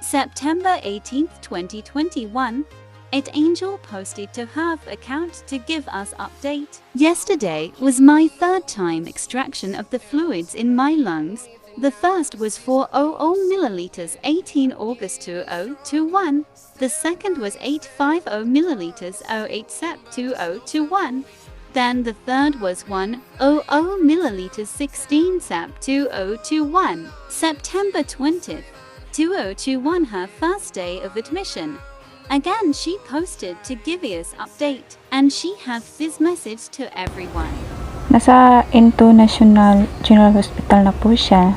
September 18, 2021, Angel posted to her account to give us update. Yesterday was my third time extraction of the fluids in my lungs. The first was 400 milliliters 18 August 2021. The second was 850 milliliters 08 Sep 2021. Then the third was 100 milliliters 16 Sep 2021. September 20th, 2021, her first day of admission. Again, she posted to give us update, and she has this message to everyone. Nasa International General Hospital na po siya.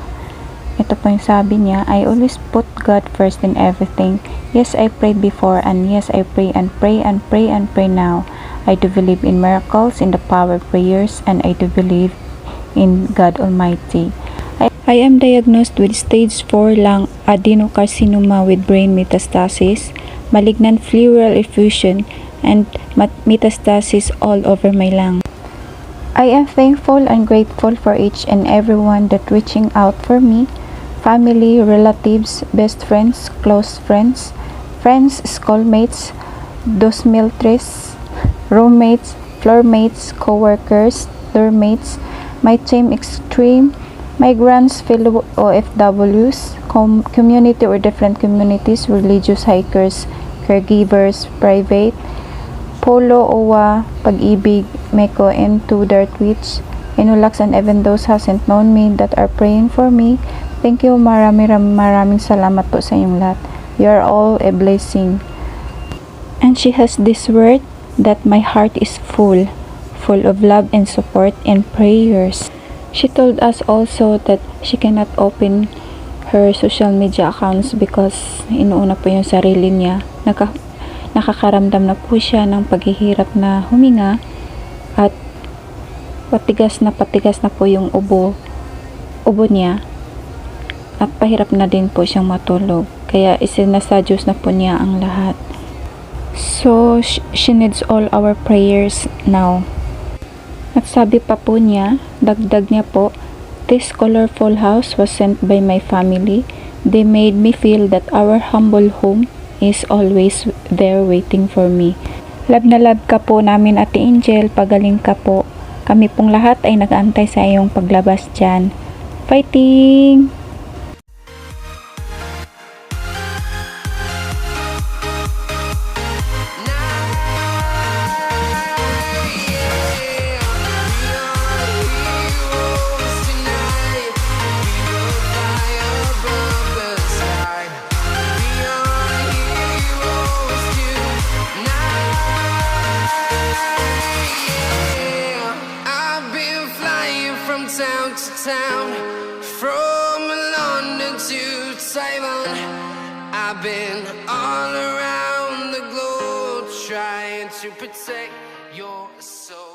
Ito po yung sabi niya, I always put God first in everything. Yes, I prayed before, and yes, I pray and pray and pray and pray now. I do believe in miracles, in the power of prayers, and I do believe in God Almighty. I am diagnosed with stage 4 lung adenocarcinoma with brain metastasis, malignant pleural effusion, and metastasis all over my lung. I am thankful and grateful for each and everyone that reaching out for me, family, relatives, best friends, close friends, schoolmates, dosmeltres, roommates, floormates, co-workers, doormates, my team extreme, migrants, fellow OFWs, community or different communities, religious hikers, caregivers, private, polo, OWA, pag-ibig, Meko, and to Dartwich, Inulax, and even those hasn't known me that are praying for me. Thank you, maraming salamat po sa inyong lahat. You are all a blessing. And she has this word that my heart is full of love and support and prayers. She told us also that she cannot open her social media accounts because inuuna po yung sarili niya. Nakakaramdam na po siya ng paghihirap na huminga at patigas na po yung ubo niya at pahirap na din po siyang matulog. Kaya isinasa Diyos na po niya ang lahat. So she needs all our prayers now. At sabi pa po niya, dagdag niya po, this colorful house was sent by my family. They made me feel that our humble home is always there waiting for me. Love na love ka po namin, Ate Angel, pagaling ka po. Kami pong lahat ay nag-aantay sa iyong paglabas dyan. Fighting! Town to town, from London to Taiwan. I've been all around the globe trying to protect your soul.